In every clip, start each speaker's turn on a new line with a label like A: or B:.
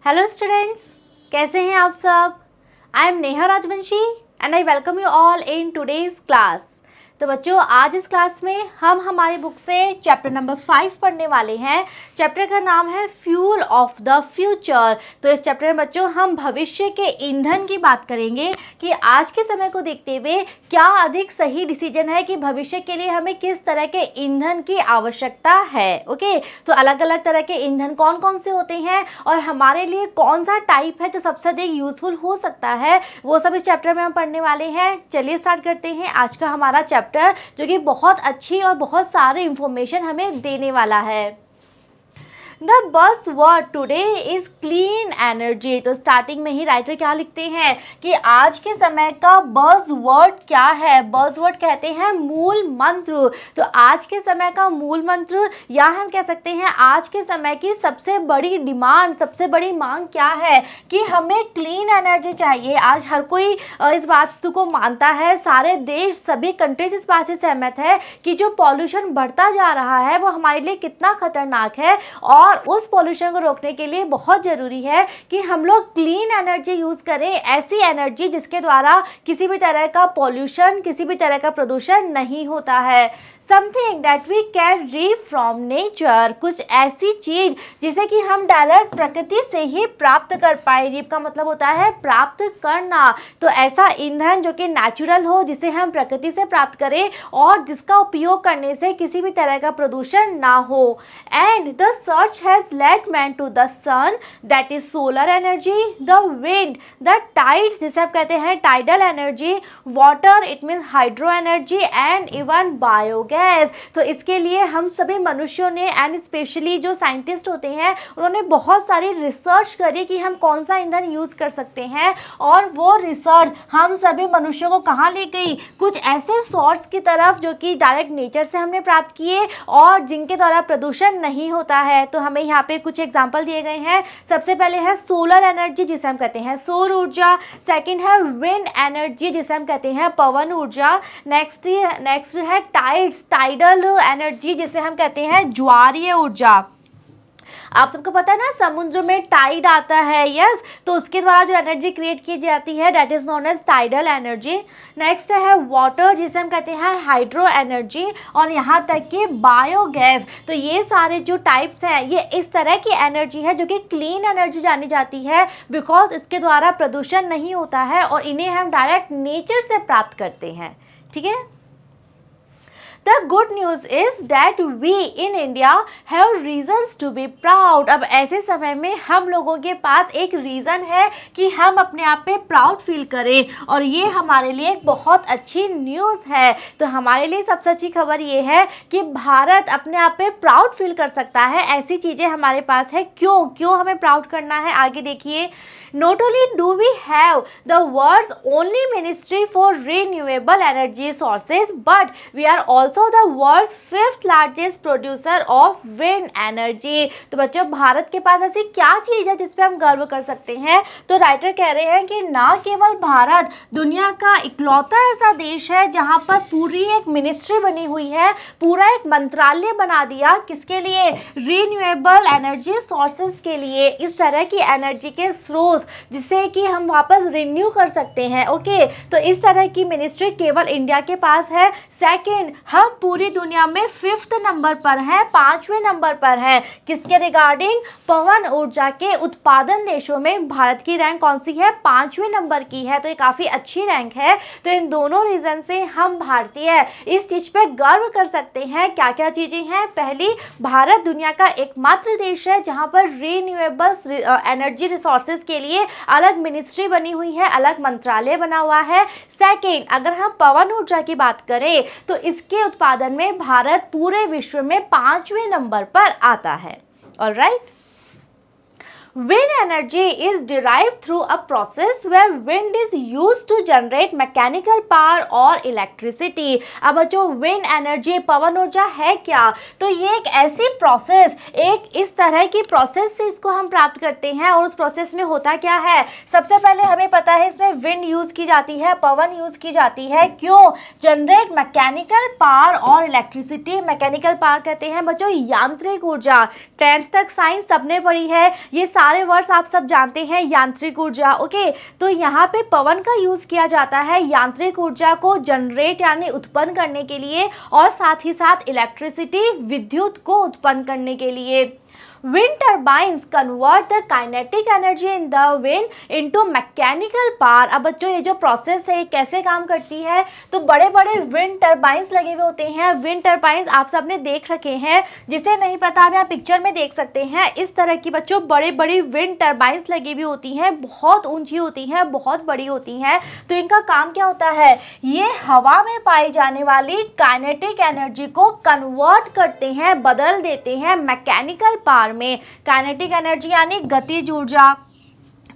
A: Hello students, कैसे हैं आप सब। I am Neha Rajvanshi and I welcome you all in today's class. तो बच्चों, आज इस क्लास में हम हमारी बुक से चैप्टर नंबर 5 पढ़ने वाले हैं। चैप्टर का नाम है फ्यूल ऑफ द फ्यूचर। तो इस चैप्टर में बच्चों हम भविष्य के ईंधन की बात करेंगे कि आज के समय को देखते हुए क्या अधिक सही डिसीजन है कि भविष्य के लिए हमें किस तरह के ईंधन की आवश्यकता है। ओके, तो अलग अलग तरह के ईंधन कौन कौन से होते हैं और हमारे लिए कौन सा टाइप है जो सबसे अधिक यूजफुल हो सकता है, वो सब इस चैप्टर में हम पढ़ने वाले हैं। चलिए स्टार्ट करते हैं आज का हमारा चैप्टर, जो कि बहुत अच्छी और बहुत सारे इंफॉर्मेशन हमें देने वाला है। The bus word today is clean energy. तो स्टार्टिंग में ही राइटर क्या लिखते हैं कि आज के समय का बस वर्ड क्या है। बस वर्ड कहते हैं मूल मंत्र। तो आज के समय का मूल मंत्र, या हम कह सकते हैं आज के समय की सबसे बड़ी डिमांड, सबसे बड़ी मांग क्या है कि हमें क्लीन एनर्जी चाहिए। आज हर कोई इस बात को मानता है, सारे देश, सभी कंट्रीज इस बात से सहमत है कि जो पॉल्यूशन बढ़ता जा रहा है वो हमारे लिए कितना खतरनाक है, और उस पॉल्यूशन को रोकने के लिए बहुत ज़रूरी है कि हम लोग क्लीन एनर्जी यूज़ करें, ऐसी एनर्जी जिसके द्वारा किसी भी तरह का पॉल्यूशन, किसी भी तरह का प्रदूषण नहीं होता है। Something that we can read from nature, कुछ ऐसी चीज़ जिसे कि हम डायरेक्ट प्रकृति से ही प्राप्त कर पाए। रीप का मतलब होता है प्राप्त करना। तो ऐसा ईंधन जो कि नेचुरल हो, जिसे हम प्रकृति से प्राप्त करें और जिसका उपयोग करने से किसी भी तरह का प्रदूषण ना हो। And the search has led man to the sun, that is solar energy, the wind, the tides जिसे आप कहते हैं tidal energy, water it means hydro energy and even biogas. तो इसके लिए हम सभी मनुष्यों ने एंड स्पेशली जो साइंटिस्ट होते हैं उन्होंने बहुत सारी रिसर्च करी कि हम कौन सा ईंधन यूज़ कर सकते हैं। और वो रिसर्च हम सभी मनुष्यों को कहाँ ले गई, कुछ ऐसे सोर्स की तरफ जो कि डायरेक्ट नेचर से हमने प्राप्त किए और जिनके द्वारा प्रदूषण नहीं होता है। तो हमें यहाँ पे कुछ एग्जाम्पल दिए गए हैं। सबसे पहले है सोलर एनर्जी जिसे हम कहते हैं सौर ऊर्जा। सेकेंड है विंड एनर्जी जिसे हम कहते हैं पवन ऊर्जा। नेक्स्ट है टाइडल एनर्जी जिसे हम कहते हैं ज्वारीय ऊर्जा। आप सबको पता है ना, समुद्र में टाइड आता है, यस, तो उसके द्वारा जो एनर्जी क्रिएट की जाती है that is known as tidal energy. Next है वाटर जिसे हम कहते हैं हाइड्रो एनर्जी, और यहाँ तक कि बायोगैस। तो ये सारे जो टाइप्स हैं ये इस तरह की एनर्जी है जो कि क्लीन एनर्जी जानी जाती है, बिकॉज इसके द्वारा प्रदूषण नहीं होता है और इन्हें हम डायरेक्ट नेचर से प्राप्त करते हैं। ठीक है। The good news is that we in India have reasons to be proud। अब ऐसे समय में हम लोगों के पास एक रीज़न है कि हम अपने आप पे प्राउड फील करें, और ये हमारे लिए एक बहुत अच्छी न्यूज़ है। तो हमारे लिए सबसे अच्छी खबर ये है कि भारत अपने आप पे प्राउड फील कर सकता है। ऐसी चीज़ें हमारे पास है। क्यों हमें प्राउड करना है, आगे देखिए। Not only do we have the world's only ministry for renewable energy sources, but we are also the world's 5th largest producer of wind energy। तो बच्चों, भारत के पास ऐसी क्या चीज़ है जिस पे हम गर्व कर सकते हैं। तो राइटर कह रहे हैं कि ना केवल भारत दुनिया का इकलौता ऐसा देश है जहाँ पर पूरी एक मिनिस्ट्री बनी हुई है, पूरा एक मंत्रालय बना दिया, किसके लिए, रिन्यूएबल एनर्जी सोर्सेज के लिए, इस तरह की एनर्जी के स्रोत जिसे कि हम वापस रिन्यू कर सकते हैं। ओके, तो इस तरह की मिनिस्ट्री केवल इंडिया के पास है। सेकंड, हम पूरी दुनिया में 5th नंबर पर हैं, 5वें नंबर पर है, किसके रिगार्डिंग, पवन ऊर्जा के उत्पादन देशों में भारत की रैंक कौन सी है, 5वें नंबर की है। तो ये काफ़ी अच्छी रैंक है। तो इन दोनों रीज़न से हम भारतीय इस चीज़ पे गर्व कर सकते हैं। क्या क्या चीज़ें हैं, पहली, भारत दुनिया का एकमात्र देश है जहाँ पर रीन्यूएबल्स एनर्जी रिसोर्सेज के लिए अलग मिनिस्ट्री बनी हुई है, अलग मंत्रालय बना हुआ है। सेकेंड, अगर हम पवन ऊर्जा की बात करें तो इसके उत्पादन में भारत पूरे विश्व में 5वें नंबर पर आता है। Alright. Wind energy is derived through a process where wind is used to generate mechanical power और electricity। अब जो wind energy, पवन ऊर्जा है क्या, तो ये एक ऐसी प्रोसेस, एक इस तरह की प्रोसेस से इसको हम प्राप्त करते हैं। और उस प्रोसेस में होता क्या है, सबसे पहले हमें पता है इसमें विंड यूज़ की जाती है, पवन यूज़ की जाती है। क्यों, जनरेट मैकेनिकल पावर और इलेक्ट्रिसिटी। मैकेनिकल पावर कहते हैं बच्चों यांत्रिक ऊर्जा। 10th तक साइंस सबने पढ़ी है, ये सारे वर्ड्स आप सब जानते हैं, यांत्रिक ऊर्जा। ओके, तो यहाँ पे पवन का यूज़ किया जाता है यांत्रिक ऊर्जा को जनरेट यानी उत्पन्न करने के लिए, और साथ ही साथ इलेक्ट्रिसिटी विद्युत को उत्पन्न करने के लिए। Wind turbines convert the kinetic energy in the wind into mechanical power। अब बच्चों ये जो प्रोसेस है कैसे काम करती है, तो बड़े बड़े विंड टर्बाइंस लगे हुए होते हैं। विंड टर्बाइंस आप सबने देख रखे हैं, जिसे नहीं पता आप यहाँ पिक्चर में देख सकते हैं। इस तरह की बच्चों बड़ी बड़ी विंड टर्बाइंस लगी हुई होती हैं, बहुत ऊंची होती हैं, बहुत बड़ी होती हैं। तो इनका काम क्या होता है, ये हवा में पाई जाने वाली काइनेटिक एनर्जी को कन्वर्ट करते हैं, बदल देते हैं मैकेनिकल पावर में। काइनेटिक एनर्जी यानी गतिज ऊर्जा।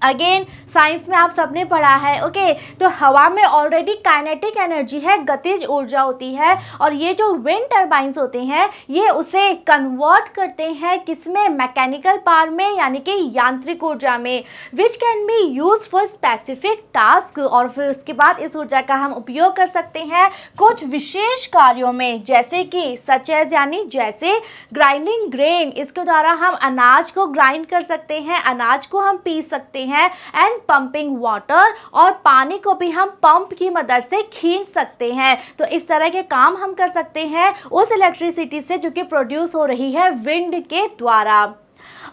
A: अगेन साइंस में आप सबने पढ़ा है। ओके, तो हवा में ऑलरेडी काइनेटिक एनर्जी है, गतिज ऊर्जा होती है, और ये जो विंड टर्बाइंस होते हैं ये उसे कन्वर्ट करते हैं किसमें, मैकेनिकल पावर में यानी कि यांत्रिक ऊर्जा में, which can be use for specific task. और फिर उसके बाद इस ऊर्जा का हम उपयोग कर सकते हैं कुछ विशेष कार्यों में, जैसे कि सच एज यानी जैसे ग्राइंडिंग ग्रेन, इसके द्वारा हम अनाज को ग्राइंड कर सकते हैं, अनाज को हम पीस सकते हैं, एंड पंपिंग वाटर, और पानी को भी हम पंप की मदद से खींच सकते हैं। तो इस तरह के काम हम कर सकते हैं उस इलेक्ट्रिसिटी से जो कि प्रोड्यूस हो रही है विंड के द्वारा।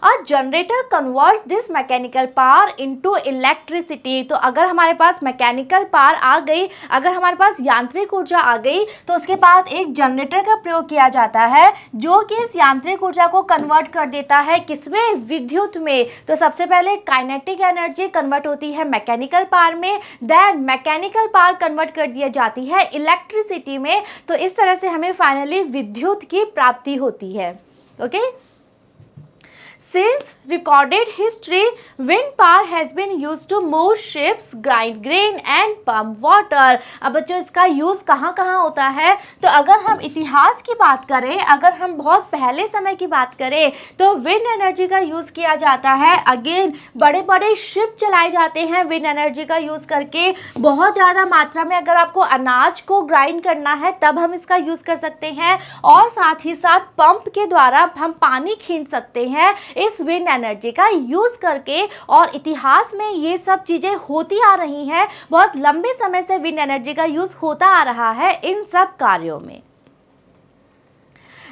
A: A generator converts this mechanical power into electricity. तो अगर हमारे पास मैकेनिकल पावर आ गई, अगर हमारे पास यांत्रिक ऊर्जा आ गई, तो उसके बाद एक जनरेटर का प्रयोग किया जाता है जो कि इस यांत्रिक ऊर्जा को कन्वर्ट कर देता है किसमें, विद्युत में। तो सबसे पहले काइनेटिक एनर्जी कन्वर्ट होती है मैकेनिकल पावर में, देन मैकेनिकल पावर कन्वर्ट कर दी जाती है इलेक्ट्रिसिटी में। तो इस तरह से हमें फाइनली विद्युत की प्राप्ति होती है। Okay, Since recorded history, wind power has been used to move ships, grind grain and pump water। अब बच्चों इसका यूज़ कहाँ कहाँ होता है, तो अगर हम इतिहास की बात करें, अगर हम बहुत पहले समय की बात करें, तो विंड एनर्जी का यूज़ किया जाता है। अगेन बड़े बड़े शिप चलाए जाते हैं विंड एनर्जी का यूज़ करके। बहुत ज़्यादा मात्रा में अगर आपको अनाज को ग्राइंड करना है तब हम इसका यूज़ कर सकते हैं, और साथ ही साथ पंप के द्वारा हम पानी खींच सकते हैं इस विंड एनर्जी का यूज करके। और इतिहास में ये सब चीजें होती आ रही हैं, बहुत लंबे समय से विंड एनर्जी का यूज होता आ रहा है इन सब कार्यों में।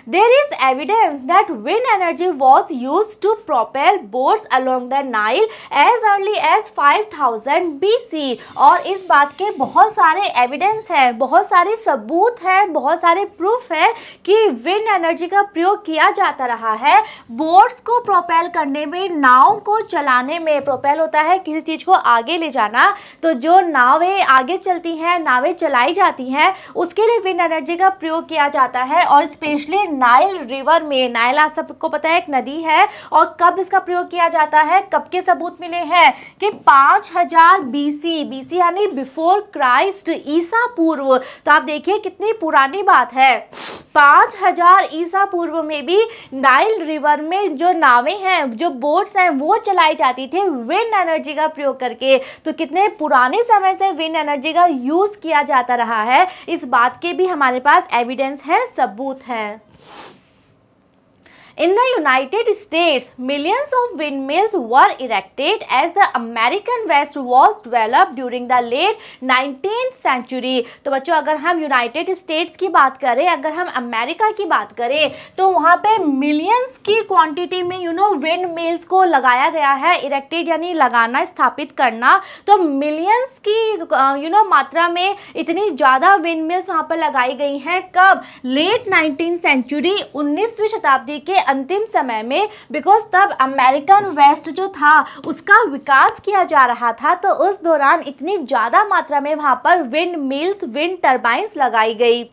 A: There is evidence that wind energy was used to propel boats along the Nile as early as 5000 BC। और इस बात के बहुत सारे एविडेंस है, बहुत सारे सबूत है, बहुत सारे प्रूफ है कि विंड एनर्जी का प्रयोग किया जाता रहा है बोट्स को प्रोपेल करने में, नाव को चलाने में। प्रोपेल होता है किसी चीज़ को आगे ले जाना, तो जो नावें आगे चलती हैं, नावें चलाई जाती हैं, उसके लिए विंड एनर्जी का प्रयोग किया जाता है। और स्पेशली नाइल रिवर में, नाइल आप सबको पता है एक नदी है, और कब इसका प्रयोग किया जाता है, कब के सबूत मिले हैं कि 5000 बीसी, बीसी यानी बिफोर क्राइस्ट, ईसा पूर्व। तो आप देखिए कितनी पुरानी बात है, 5000 ईसा पूर्व में भी नाइल रिवर में जो नावें हैं, जो बोट्स हैं, वो चलाई जाती थी विंड एनर्जी का प्रयोग करके। तो कितने पुराने समय से विंड एनर्जी का यूज किया जाता रहा है, इस बात के भी हमारे पास एविडेंस है, सबूत है। In the United States, millions of windmills were erected as the American West was developed during the late 19th century। तो बच्चों अगर हम यूनाइटेड स्टेट्स की बात करें, अगर हम अमेरिका की बात करें, तो वहाँ पे मिलियंस की क्वांटिटी में विंड मिल्स को लगाया गया है। इरेक्टेड यानी लगाना, स्थापित करना। तो मिलियंस की मात्रा में इतनी ज़्यादा विंड मिल्स वहाँ पर लगाई गई हैं। कब? लेट 19th सेंचुरी, 19वीं शताब्दी के अंतिम समय में, बिकॉज तब अमेरिकन वेस्ट जो था उसका विकास किया जा रहा था। तो उस दौरान इतनी ज़्यादा मात्रा में वहाँ पर विंड मिल्स, विंड टर्बाइंस लगाई गई।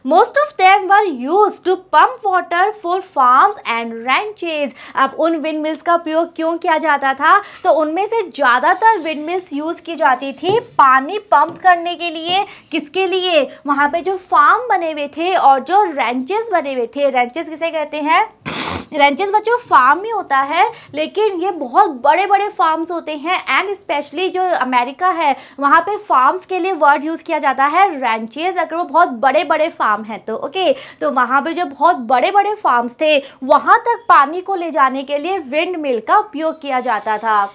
A: Most of them were used to pump water for farms and ranches। अब उन विंड मिल्स का प्रयोग क्यों किया जाता था, तो उनमें से ज़्यादातर विंड मिल्स यूज़ की जाती थी पानी पंप करने के लिए। किसके लिए? वहाँ पे जो फार्म बने हुए थे और जो रेंचेस बने हुए थे। रेंचेस किसे कहते हैं? रेंचेस बच्चों फार्म ही होता है, लेकिन ये बहुत बड़े बड़े फार्म्स होते हैं एंड स्पेशली जो अमेरिका है वहाँ पे फार्म्स के लिए वर्ड यूज़ किया जाता है रेंचेस, अगर वो बहुत बड़े बड़े फार्म हैं तो ओके। तो वहाँ पे जो बहुत बड़े बड़े फार्म्स थे वहाँ तक पानी को ले जाने के लिए विंड मिल का उपयोग किया जाता था।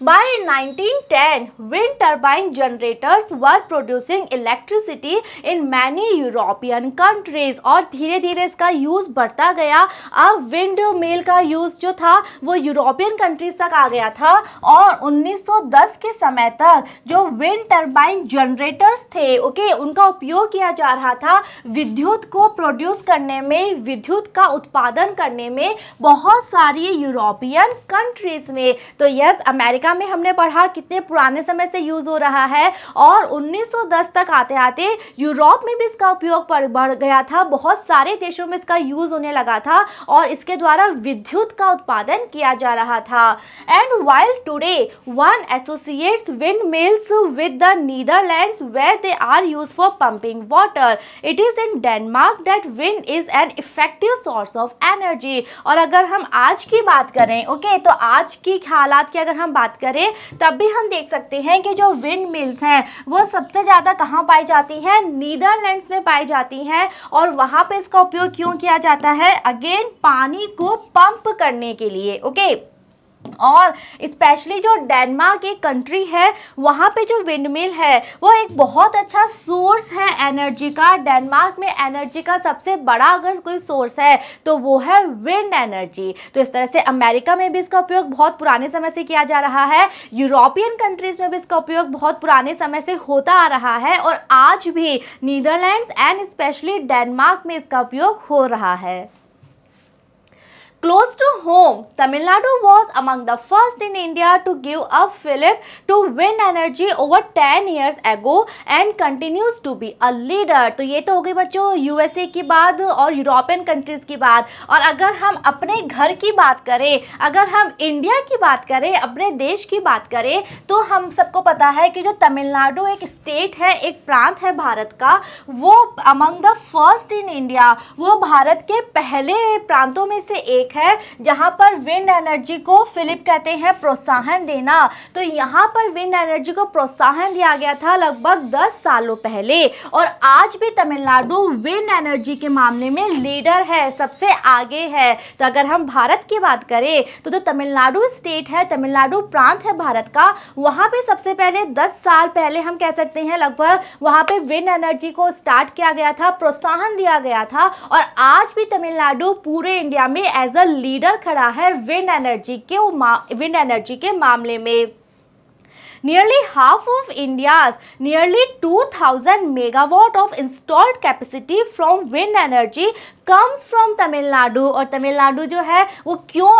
A: By 1910, wind turbine generators were producing electricity in many European countries और धीरे धीरे इसका यूज़ बढ़ता गया। अब विंड मिल का यूज़ जो था वो यूरोपियन कंट्रीज तक आ गया था और 1910 के समय तक जो विंड टर्बाइन जनरेटर्स थे ओके उनका उपयोग किया जा रहा था विद्युत को प्रोड्यूस करने में, विद्युत का उत्पादन करने में बहुत सारी यूरोपियन कंट्रीज में। तो यस, अमेरिका में हमने पढ़ा कितने पुराने समय से यूज हो रहा है और 1910 तक आते आते यूरोप में भी इसका उपयोग बढ़ गया था, बहुत सारे देशों में इसका यूज होने लगा था और इसके द्वारा विद्युत का उत्पादन किया जा रहा था। And while today one associates wind mills with the Netherlands where they are used for pumping water, it is in Denmark that wind is an effective source of energy. और अगर हम आज की बात करें ओके तो आज की हालात की अगर हम बात करें तब भी हम देख सकते हैं कि जो विंड मिल्स हैं वो सबसे ज़्यादा कहाँ पाई जाती हैं, नीदरलैंड्स में पाई जाती हैं। और वहाँ पे इसका उपयोग क्यों किया जाता है, अगेन पानी को पंप करने के लिए ओके। और स्पेशली जो डेनमार्क एक कंट्री है वहाँ पे जो विंड मिल है वो एक बहुत अच्छा सोर्स है एनर्जी का। डेनमार्क में एनर्जी का सबसे बड़ा अगर कोई सोर्स है तो वो है विंड एनर्जी। तो इस तरह से अमेरिका में भी इसका उपयोग बहुत पुराने समय से किया जा रहा है, यूरोपियन कंट्रीज में भी इसका उपयोग बहुत पुराने समय से होता आ रहा है और आज भी नीदरलैंड्स एंड स्पेशली डेनमार्क में इसका उपयोग हो रहा है। Close to home, Tamil Nadu was among the first in India to give a fillip to wind energy over 10 years ago and continues to be a leader। तो ये तो हो गई बच्चों यूएसए की बात और यूरोपियन कंट्रीज़ की बात। और अगर हम अपने घर की बात करें, अगर हम इंडिया की बात करें, अपने देश की बात करें, तो हम सबको पता है कि जो तमिलनाडु एक स्टेट है, एक प्रांत है भारत का, वो among the first in India, वो भारत के पहले प्रांतों में से एक है जहां पर विंड एनर्जी को फिलिप कहते हैं प्रोत्साहन देना। तो यहां पर विंड एनर्जी को प्रोत्साहन दिया गया था लगभग 10 सालों पहले और आज भी तमिलनाडु विंड एनर्जी के मामले में लीडर है, सबसे आगे है। तो अगर हम भारत की बात करें तो जो तमिलनाडु स्टेट है, तमिलनाडु प्रांत है भारत का, वहां पे सबसे पहले 10 साल पहले हम कह सकते हैं लगभग वहां पे विंड एनर्जी को स्टार्ट किया गया था, प्रोत्साहन दिया गया था और आज भी तमिलनाडु पूरे इंडिया में एज अ लीडर खड़ा है विंड एनर्जी के मामले में। Nearly half of India's nearly 2000 megawatt of installed capacity from wind energy comes from Tamil Nadu. और तमिलनाडु जो है वो क्यों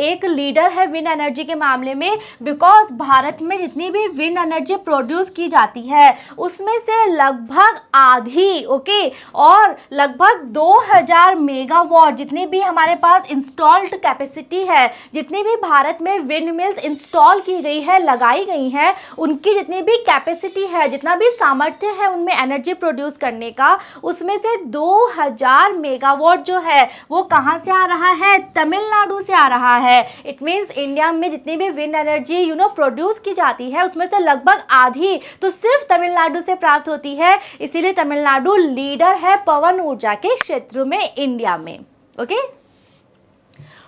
A: एक लीडर है विंड एनर्जी के मामले में, बिकॉज भारत में जितनी भी विंड एनर्जी प्रोड्यूस की जाती है उसमें से लगभग आधी ओके और लगभग 2000 मेगावाट जितनी भी हमारे पास इंस्टॉल्ड कैपेसिटी है, जितनी भी भारत में विंड मिल्स इंस्टॉल की गई है, लगाई गई हैं, उनकी जितनी भी कैपेसिटी है, जितना भी सामर्थ्य है उनमें एनर्जी प्रोड्यूस करने का, उसमें से 2000 मेगावाट जो है वो कहाँ से आ रहा है, तमिलनाडु से आ रहा है। इट मीन्स इंडिया में जितनी भी विंड एनर्जी प्रोड्यूस की जाती है उसमें से लगभग आधी तो सिर्फ तमिलनाडु से प्राप्त होती है। इसीलिए तमिलनाडु लीडर है पवन ऊर्जा के क्षेत्र में इंडिया में okay.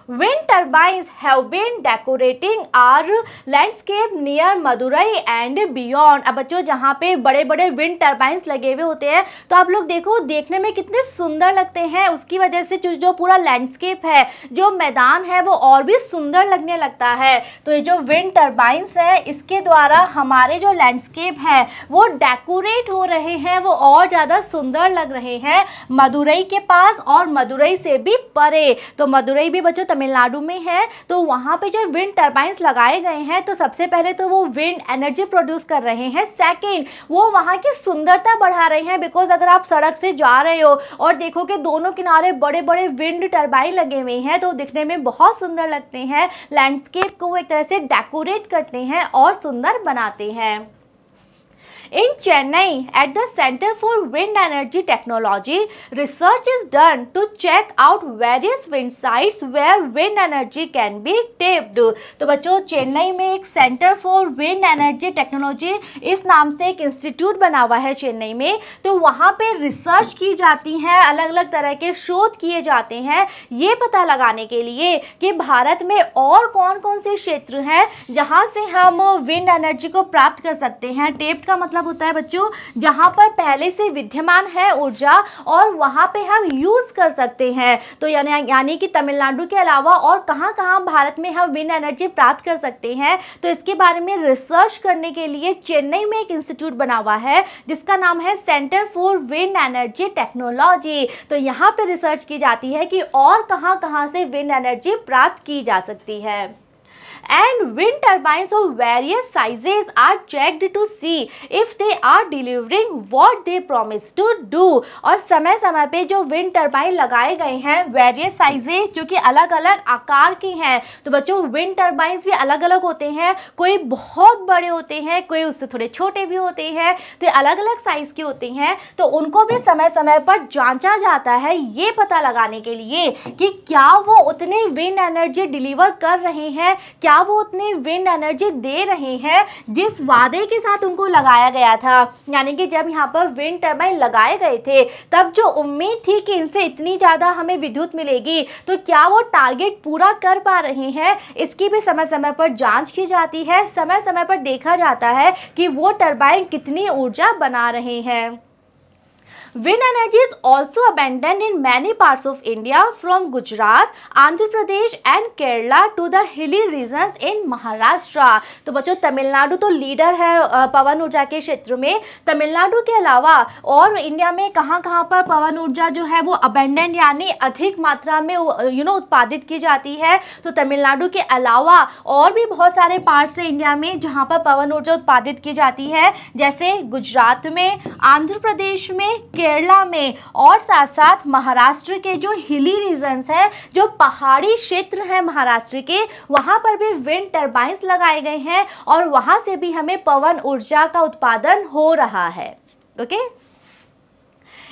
A: Wind turbines have been decorating our landscape near Madurai and beyond। अब बच्चों जहाँ पे बड़े बड़े विंड टर्बाइंस लगे हुए होते हैं तो आप लोग देखो देखने में कितने सुंदर लगते हैं, उसकी वजह से जो पूरा लैंडस्केप है, जो मैदान है वो और भी सुंदर लगने लगता है। तो ये जो विंड टर्बाइंस है इसके द्वारा हमारे जो लैंडस्केप है वो डेकोरेट हो रहे हैं, वो और ज़्यादा सुंदर लग रहे हैं मदुरई के पास और मदुरई से भी परे। तो मदुरई भी बच्चों तमिलनाडु में है, तो वहाँ पे जो विंड टर्बाइंस लगाए गए हैं तो सबसे पहले तो वो विंड एनर्जी प्रोड्यूस कर रहे हैं, सेकेंड वो वहाँ की सुंदरता बढ़ा रहे हैं। बिकॉज अगर आप सड़क से जा रहे हो और देखो कि दोनों किनारे बड़े बड़े विंड टर्बाइन लगे हुए हैं तो दिखने में बहुत सुंदर लगते हैं, लैंडस्केप को वो एक तरह से डेकोरेट करते हैं और सुंदर बनाते हैं। In Chennai, at the Center for Wind Energy Technology, research is done to check out various wind sites where wind energy can be tapped. तो बच्चों चेन्नई में एक centre for wind energy technology इस नाम से एक इंस्टीट्यूट बना हुआ है चेन्नई में। तो वहाँ पे रिसर्च की जाती है, अलग अलग तरह के शोध किए जाते हैं ये पता लगाने के लिए कि भारत में और कौन कौन से क्षेत्र हैं जहाँ से हम विंड एनर्जी को प्राप्त कर सकते हैं। टेप्ड का मतलब होता है बच्चों जहाँ पर पहले से विद्यमान है ऊर्जा और वहाँ पे हम यूज़ कर सकते हैं। तो यानी कि तमिलनाडु के अलावा और कहाँ कहाँ भारत में हम विंड एनर्जी प्राप्त कर सकते हैं। तो इसके बारे में रिसर्च करने के लिए चेन्नई में एक इंस्टीट्यूट बना हुआ है जिसका नाम है centre for wind energy technology. तो यहाँ पे रिसर्च की जाती है कि और कहाँ कहाँ से विंड एनर्जी प्राप्त की जा सकती है। And wind turbines of various sizes are checked to see if they are delivering what they promise to do। और समय समय पे जो विंड टरबाइन लगाए गए हैं वेरियस साइजेस जो कि अलग अलग आकार के हैं। तो बच्चों विंड टरबाइंस भी अलग अलग होते हैं, कोई बहुत बड़े होते हैं, कोई उससे थोड़े छोटे भी होते हैं, तो अलग अलग साइज के होते हैं। तो उनको भी समय समय पर जांचा जाता है ये पता लगाने के लिए कि क्या वो उतने विंड एनर्जी डिलीवर कर रहे हैं, क्या वो उतनी विंड एनर्जी दे रहे हैं जिस वादे के साथ उनको लगाया गया था। यानी कि जब यहाँ पर विंड टरबाइन लगाए गए थे तब जो उम्मीद थी कि इनसे इतनी ज़्यादा हमें विद्युत मिलेगी, तो क्या वो टारगेट पूरा कर पा रहे हैं इसकी भी समय समय पर जांच की जाती है। समय समय पर देखा जाता है कि वो टरबाइन कितनी ऊर्जा बना रहे हैं। Wind energy is also abundant in many parts of India from Gujarat, Andhra Pradesh and Kerala to the hilly regions in Maharashtra। तो बच्चों तमिलनाडु तो लीडर है पवन ऊर्जा के क्षेत्र में। तमिलनाडु के अलावा और इंडिया में कहाँ कहाँ पर पवन ऊर्जा जो है वो अबेंडेंट यानी अधिक मात्रा में उत्पादित की जाती है। तो तमिलनाडु के अलावा और भी बहुत सारे पार्ट्स है इंडिया में जहाँ पर पवन ऊर्जा उत्पादित की जाती है, जैसे गुजरात में, आंध्र प्रदेश में, केरला में और साथ साथ महाराष्ट्र के जो हिली रीजन्स हैं, जो पहाड़ी क्षेत्र हैं महाराष्ट्र के, वहाँ पर भी विंड टरबाइंस लगाए गए हैं और वहाँ से भी हमें पवन ऊर्जा का उत्पादन हो रहा है। Okay.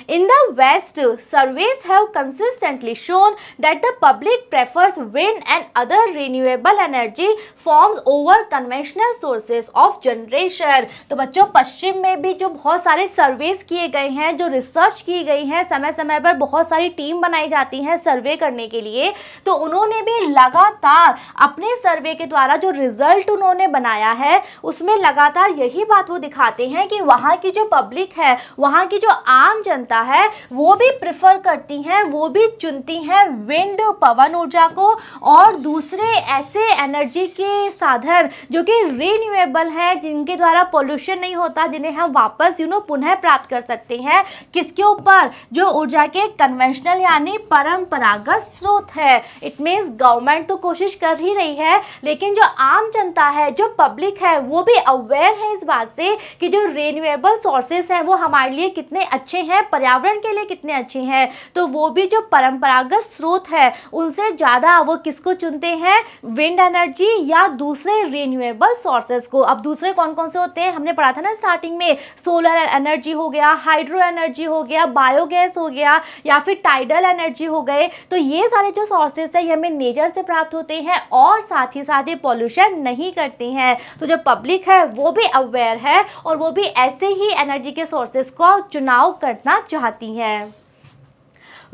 A: In the West, surveys have consistently shown that the public prefers wind and other renewable energy forms over conventional sources of generation। तो बच्चों पश्चिम में भी जो बहुत सारे सर्वेस किए गए हैं, जो रिसर्च की गई है, समय समय पर बहुत सारी टीम बनाई जाती है सर्वे करने के लिए, तो उन्होंने भी लगातार अपने सर्वे के द्वारा जो रिजल्ट उन्होंने बनाया है उसमें लगातार यही बात वो दिखाते हैं कि वहाँ की जो पब्लिक है, वहाँ की जो आम जनता है वो भी प्रेफर करती हैं, वो भी चुनती हैं विंड पवन ऊर्जा को और दूसरे ऐसे एनर्जी के साधन जो कि रिन्यूएबल हैं, जिनके द्वारा पोल्यूशन नहीं होता, जिन्हें हम वापस पुनः प्राप्त कर सकते हैं। किसके ऊपर? जो ऊर्जा के कन्वेंशनल यानी परंपरागत स्रोत है। इट मीन्स गवर्नमेंट तो कोशिश कर ही रही है, लेकिन जो आम जनता है, जो पब्लिक है, वो भी अवेयर है इस बात से कि जो रिन्यूएबल सोर्सेस हैं वो हमारे लिए कितने अच्छे हैं, पर्यावरण के लिए कितने अच्छे हैं। तो वो भी जो परंपरागत स्रोत है उनसे ज़्यादा वो किसको चुनते हैं? विंड एनर्जी या दूसरे रिन्यूएबल सोर्सेस को। अब दूसरे कौन कौन से होते हैं? हमने पढ़ा था ना स्टार्टिंग में, सोलर एनर्जी हो गया, हाइड्रो एनर्जी हो गया, बायोगैस हो गया या फिर टाइडल एनर्जी हो गए। तो ये सारे जो सोर्सेस है ये हमें नेचर से प्राप्त होते हैं और साथ ही साथ ये पॉल्यूशन नहीं करते हैं। तो जो पब्लिक है वो भी अवेयर है और वो भी ऐसे ही एनर्जी के सोर्सेस को चुनाव करना चाहती है।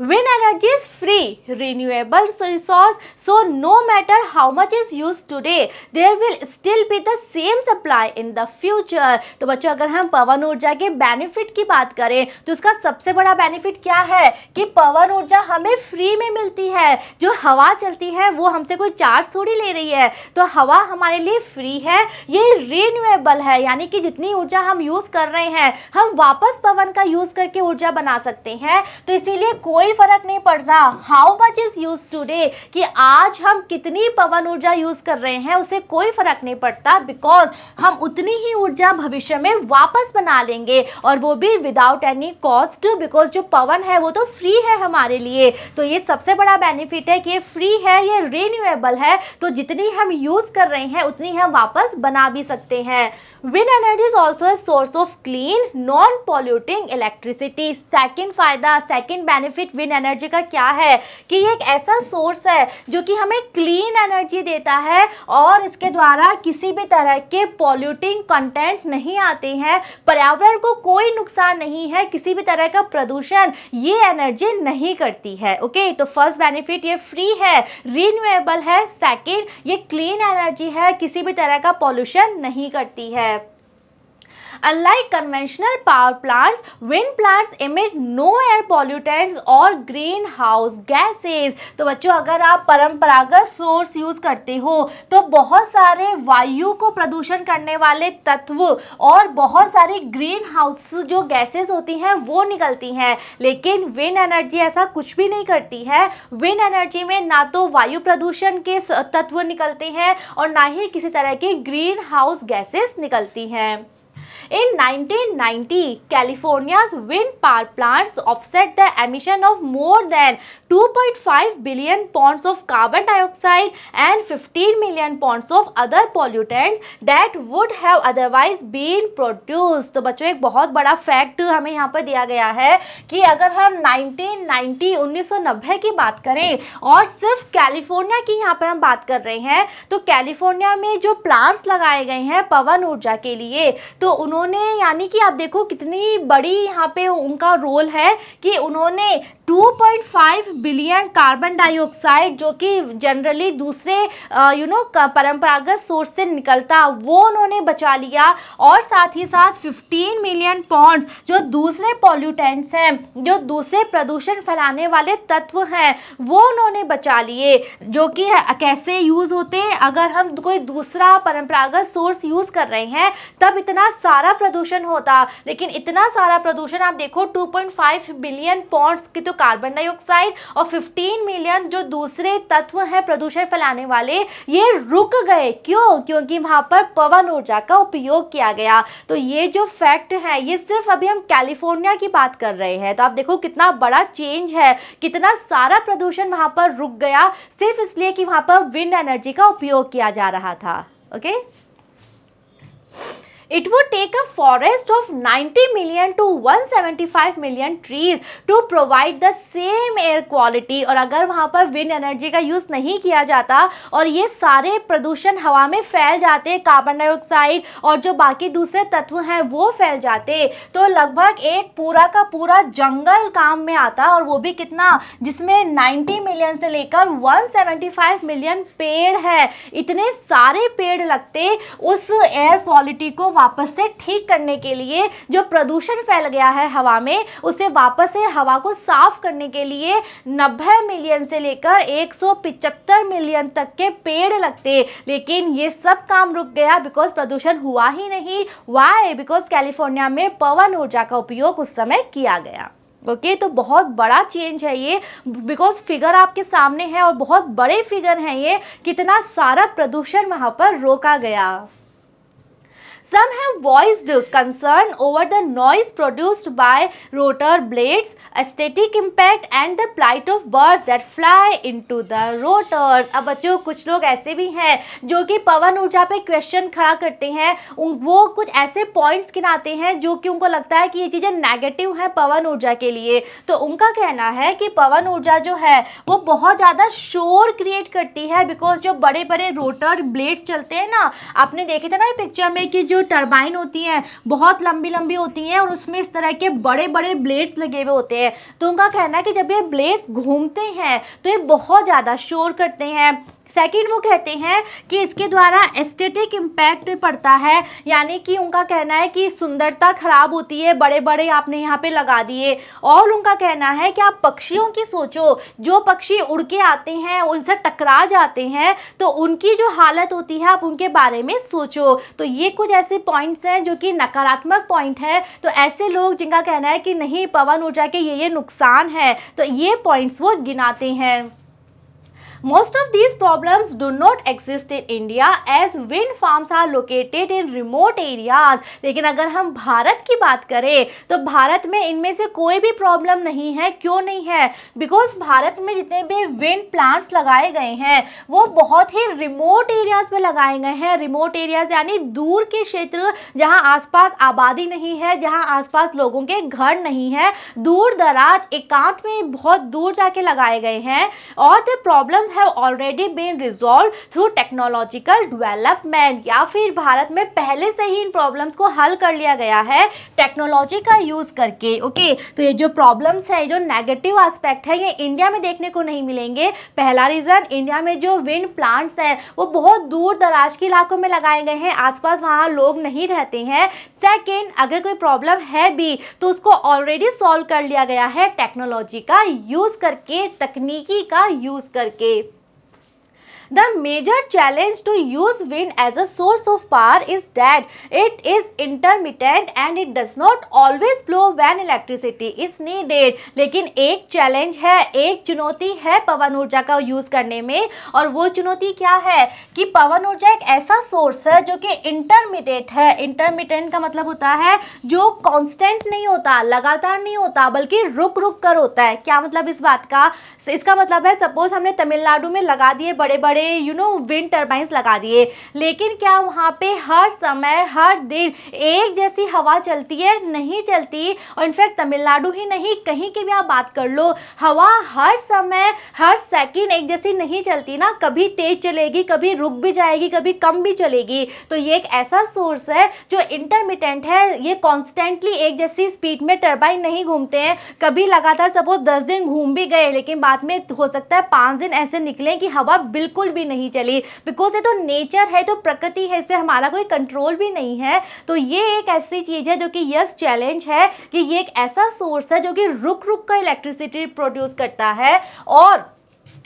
A: Wind energy is free, renewable resource, so no matter how much is used today, there will still be the same supply in the future। तो बच्चों अगर हम पवन ऊर्जा के बेनिफिट की बात करें तो उसका सबसे बड़ा बेनिफिट क्या है कि पवन ऊर्जा हमें फ्री में मिलती है। जो हवा चलती है वो हमसे कोई चार्ज थोड़ी ले रही है, तो हवा हमारे लिए फ्री है, ये रिन्यूएबल है, यानी कि जितनी ऊर्जा हम यूज़ कर रहे हैं हम वापस पवन का यूज़ करके ऊर्जा बना सकते हैं। तो इसीलिए कोई कोई फर्क नहीं पड़ रहा how much is use today, कि आज हम कितनी पवन ऊर्जा यूज कर रहे हैं उससे कोई फर्क नहीं पड़ता, बिकॉज हम उतनी ही ऊर्जा भविष्य में वापस बना लेंगे और वो भी विदाउट एनी कॉस्ट, बिकॉज जो पवन है वो तो फ्री है हमारे लिए। तो ये सबसे बड़ा बेनिफिट है कि ये फ्री है, ये रिन्यूएबल है, तो जितनी हम यूज कर रहे हैं उतनी हम वापस बना भी सकते हैं। Wind energy is also a source of clean non polluting electricity. Second फायदा, सेकेंड बेनिफिट विंड एनर्जी का क्या है कि ये एक ऐसा सोर्स है जो कि हमें क्लीन एनर्जी देता है और इसके द्वारा किसी भी तरह के पॉल्यूटिंग कंटेंट नहीं आते हैं, पर्यावरण को कोई नुकसान नहीं है, किसी भी तरह का प्रदूषण ये एनर्जी नहीं करती है। ओके, तो फर्स्ट बेनिफिट ये फ्री है, रिन्यूएबल है, सेकेंड ये क्लीन एनर्जी है, किसी भी तरह का पॉल्यूशन नहीं करती है। Unlike conventional power plants, wind plants emit no air pollutants और greenhouse gases। तो बच्चों अगर आप परंपरागत सोर्स यूज करते हो तो बहुत सारे वायु को प्रदूषण करने वाले तत्व और बहुत सारी ग्रीन हाउस जो गैसेस होती हैं वो निकलती हैं, लेकिन विंड एनर्जी ऐसा कुछ भी नहीं करती है। विंड एनर्जी में ना तो वायु प्रदूषण के तत्व निकलते हैं और ना ही किसी तरह की ग्रीन हाउस गैसेस निकलती हैं। In 1990, California's wind power plants offset the emission of more than 2.5 billion pounds of carbon dioxide and 15 million pounds of other pollutants that would have otherwise been produced। तो बच्चों एक बहुत बड़ा fact हमें यहाँ पर दिया गया है कि अगर हम 1990 की बात करें और सिर्फ कैलिफोर्निया की यहाँ पर हम बात कर रहे हैं, तो कैलिफोर्निया में जो प्लांट्स लगाए गए हैं पवन ऊर्जा के लिए, तो उन्होंने यानी कि आप देखो कितनी बड़ी यहाँ पे उनका रोल है कि उन्होंने 2.5 बिलियन कार्बन डाइऑक्साइड जो कि जनरली दूसरे परंपरागत सोर्स से निकलता वो उन्होंने बचा लिया और साथ ही साथ 15 मिलियन पॉन्ड्स जो दूसरे पॉल्यूटेंट्स हैं, जो दूसरे प्रदूषण फैलाने वाले तत्व हैं वो उन्होंने बचा लिए, जो कि कैसे यूज़ होते हैं। अगर हम कोई दूसरा परंपरागत सोर्स यूज़ कर रहे हैं तब इतना सारा प्रदूषण होता, लेकिन इतना सारा प्रदूषण आप देखो 2.5 बिलियन पॉन्ड्स की तो कार्बन डाइऑक्साइड और 15 मिलियन जो दूसरे तत्व हैं प्रदूषण फैलाने वाले ये रुक गए। क्यों? क्योंकि वहां पर पवन ऊर्जा का उपयोग किया गया। तो ये जो फैक्ट है ये सिर्फ अभी हम कैलिफोर्निया की बात कर रहे हैं, तो आप देखो कितना बड़ा चेंज है, कितना सारा प्रदूषण वहां पर रुक गया सिर्फ इसलिए कि वहां पर विंड एनर्जी का उपयोग किया जा रहा था। Okay, It would take a forest of 90 million to 175 million trees to provide the same air quality। और अगर वहाँ पर विंड एनर्जी का यूज़ नहीं किया जाता और ये सारे प्रदूषण हवा में फैल जाते, कार्बन डाइऑक्साइड और जो बाकी दूसरे तत्व हैं वो फैल जाते, तो लगभग एक पूरा का पूरा जंगल काम में आता, और वो भी कितना, जिसमें 90 मिलियन से लेकर 175 मिलियन पेड़ है। इतने सारे पेड़ लगते उस एयर क्वालिटी को वापस से ठीक करने के लिए, जो प्रदूषण फैल गया है हवा में उसे वापस से हवा को साफ करने के लिए 90 मिलियन से लेकर 175 मिलियन तक के पेड़ लगते, लेकिन ये सब काम रुक गया बिकॉज प्रदूषण हुआ ही नहीं। वाई? बिकॉज कैलिफोर्निया में पवन ऊर्जा का उपयोग उस समय किया गया। ओके, तो बहुत बड़ा चेंज है ये, बिकॉज फिगर आपके सामने है और बहुत बड़े फिगर हैं ये, कितना सारा प्रदूषण वहां पर रोका गया। Some have voiced concern over the noise produced by rotor blades, aesthetic impact and the plight of birds that fly into the rotors। अब बच्चों कुछ लोग ऐसे भी हैं जो कि पवन ऊर्जा पे क्वेश्चन खड़ा करते हैं, वो कुछ ऐसे पॉइंट्स गिनाते हैं जो कि उनको लगता है कि ये चीज़ें नेगेटिव हैं पवन ऊर्जा के लिए। तो उनका कहना है कि पवन ऊर्जा जो है वो बहुत ज़्यादा शोर क्रिएट करती है, बिकॉज जो बड़े बड़े रोटर ब्लेड्स चलते हैं ना, आपने देखे थे ना ये पिक्चर में कि जो टरबाइन होती हैं बहुत लंबी लंबी होती हैं और उसमें इस तरह के बड़े बड़े ब्लेड्स लगे हुए होते हैं। तो उनका कहना है कि जब ये ब्लेड्स घूमते हैं तो ये बहुत ज़्यादा शोर करते हैं। सेकंड वो कहते हैं कि इसके द्वारा एस्थेटिक इम्पैक्ट पड़ता है, यानी कि उनका कहना है कि सुंदरता खराब होती है, बड़े बड़े आपने यहाँ पे लगा दिए। और उनका कहना है कि आप पक्षियों की सोचो, जो पक्षी उड़ के आते हैं उनसे टकरा जाते हैं तो उनकी जो हालत होती है आप उनके बारे में सोचो। तो ये कुछ ऐसे पॉइंट्स हैं जो कि नकारात्मक पॉइंट है। तो ऐसे लोग जिनका कहना है कि नहीं पवन ऊर्जा के ये नुकसान है, तो ये पॉइंट्स वो गिनाते हैं। Most of these problems do not exist in India as wind farms are located in remote areas। लेकिन अगर हम भारत की बात करें तो भारत में इनमें से कोई भी प्रॉब्लम नहीं है। क्यों नहीं है? बिकॉज भारत में जितने भी विंड प्लांट्स लगाए गए हैं वो बहुत ही रिमोट एरियाज में लगाए गए हैं। रिमोट एरियाज यानी दूर के क्षेत्र जहां आसपास आबादी नहीं है, जहां आसपास लोगों के घर नहीं है, दूर दराज एकांत में बहुत दूर जाके लगाए गए हैं। और the problems have already been resolved through technological development, या फिर भारत में पहले से ही इन प्रॉब्लम्स को हल कर लिया गया है टेक्नोलॉजी का यूज करके। ओके, तो ये जो प्रॉब्लम्स है, जो नेगेटिव एस्पेक्ट है, ये इंडिया में देखने को नहीं मिलेंगे। पहला रीजन, इंडिया में जो विंड प्लांट्स हैं वो बहुत दूर दराज के इलाकों में लगाए गए हैं, आसपास वहाँ लोग नहीं रहते हैं। सेकेंड, अगर कोई प्रॉब्लम है भी तो उसको ऑलरेडी सॉल्व कर लिया गया है टेक्नोलॉजी का यूज करके, तकनीकी का यूज करके। The major challenge to use wind as a source of power is that it is intermittent and it does not always blow when electricity is needed। लेकिन एक चैलेंज है, एक चुनौती है पवन ऊर्जा का यूज करने में, और वो चुनौती क्या है कि पवन ऊर्जा एक ऐसा सोर्स है जो कि इंटरमिटेंट है। इंटरमिटेंट का मतलब होता है जो कांस्टेंट नहीं होता, लगातार नहीं होता, बल्कि रुक रुक कर होता है। क्या मतलब इस बात का? इसका मतलब है सपोज हमने तमिलनाडु में लगा दिए बड़े बड़े विंड टर्बाइंस लगा दिए, लेकिन क्या वहाँ पे हर समय हर दिन एक जैसी हवा चलती है? नहीं चलती। और इनफैक्ट तमिलनाडु ही नहीं, कहीं की भी आप बात कर लो, हवा हर समय हर सेकंड एक जैसी नहीं चलती ना, कभी तेज चलेगी, कभी रुक भी जाएगी, कभी कम भी चलेगी। तो ये एक ऐसा सोर्स है जो इंटरमिटेंट है, ये कॉन्स्टेंटली एक जैसी स्पीड में टर्बाइन नहीं घूमते हैं। कभी लगातार सपोज 10 दिन घूम भी गए, लेकिन बाद में हो सकता है 5 दिन ऐसे निकले कि हवा बिल्कुल भी नहीं चली, बिकॉज ये तो नेचर है, तो प्रकृति है, इस पे हमारा कोई कंट्रोल भी नहीं है। तो ये एक ऐसी चीज है जो कि यस चैलेंज है कि ये एक ऐसा सोर्स है जो कि रुक रुक कर इलेक्ट्रिसिटी प्रोड्यूस करता है। और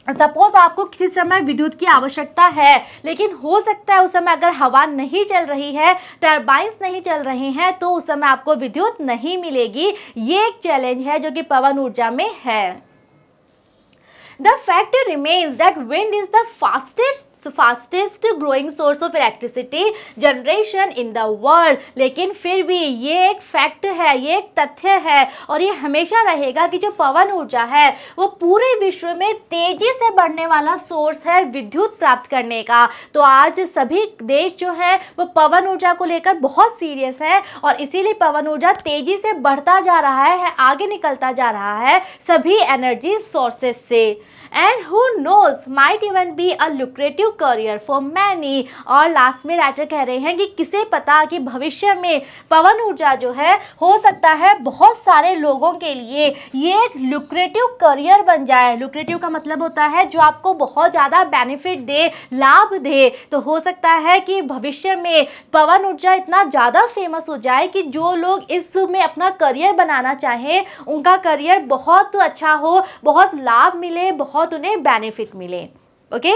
A: सपोज आपको किसी समय विद्युत की आवश्यकता है, लेकिन हो सकता है उस समय अगर हवा नहीं चल रही है, टरबाइंस नहीं चल रहे हैं, तो उस समय आपको विद्युत नहीं मिलेगी। ये एक चैलेंज है जो कि पवन ऊर्जा में है। The fact remains that wind is the fastest growing source of electricity generation in the world। लेकिन फिर भी ये एक फैक्ट है, ये एक तथ्य है, और ये हमेशा रहेगा कि जो पवन ऊर्जा है वो पूरे विश्व में तेजी से बढ़ने वाला सोर्स है विद्युत प्राप्त करने का। तो आज सभी देश जो है वो पवन ऊर्जा को लेकर बहुत सीरियस है, और इसीलिए पवन ऊर्जा तेजी से बढ़ता जा रहा है, आगे निकलता जा रहा है सभी एनर्जी सोर्सेस से। And who knows, might even be a lucrative career for many। और लास्ट में राइटर कह रहे हैं कि किसे पता कि भविष्य में पवन ऊर्जा जो है हो सकता है बहुत सारे लोगों के लिए ये एक लुक्रेटिव करियर बन जाए। लुक्रेटिव का मतलब होता है जो आपको बहुत ज़्यादा बेनिफिट दे, लाभ दे। तो हो सकता है कि भविष्य में पवन ऊर्जा इतना ज़्यादा फेमस हो जाए कि जो लोग इसमें अपना करियर बनाना चाहें उनका करियर बहुत अच्छा हो, बहुत लाभ मिले, बहुत उन्हें बेनिफिट मिले। ओके,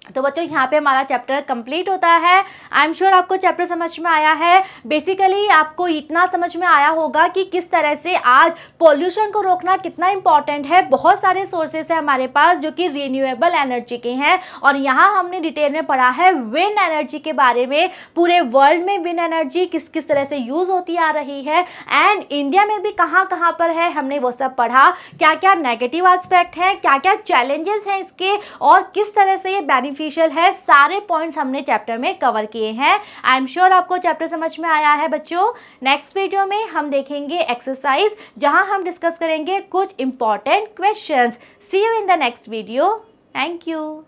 A: तो बच्चों यहाँ पे हमारा चैप्टर कंप्लीट होता है। आई एम श्योर आपको चैप्टर समझ में आया है। बेसिकली आपको इतना समझ में आया होगा कि किस तरह से आज पोल्यूशन को रोकना कितना इंपॉर्टेंट है। बहुत सारे सोर्सेस हैं हमारे पास जो कि रिन्यूएबल एनर्जी के हैं, और यहाँ हमने डिटेल में पढ़ा है विंड एनर्जी के बारे में। पूरे वर्ल्ड में विंड एनर्जी किस किस तरह से यूज़ होती आ रही है, एंड इंडिया में भी कहाँ कहाँ पर है, हमने वो सब पढ़ा। क्या क्या नेगेटिव एस्पेक्ट है, क्या क्या चैलेंजेस हैं इसके, और किस तरह से ये बेनिफिशियल है, सारे पॉइंट्स हमने चैप्टर में कवर किए हैं। आई एम श्योर आपको चैप्टर समझ में आया है बच्चों। नेक्स्ट वीडियो में हम देखेंगे एक्सरसाइज, जहां हम डिस्कस करेंगे कुछ important questions. See you in the next video. Thank you.